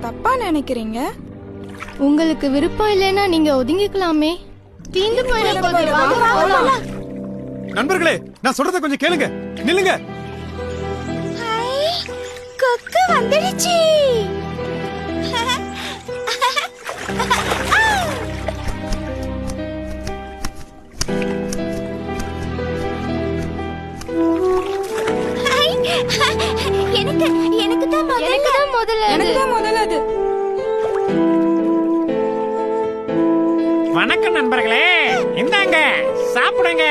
தப்பா நினைக்கிறீங்க. உங்களுக்கு விருப்பம் இல்லைன்னா நீங்க ஒதுங்கிக்கலாமே. தீந்து போயிட போகுது. வாங்க போலாம். நண்பர்களே, நான் சொல்றத கொஞ்சம் கேளுங்க. நில்லுங்க. கொக்கு வந்துடுச்சு. எனக்கு தான் முதல்ல அது. வணக்கம் நண்பர்களே, இந்தாங்க சாப்பிடுங்க.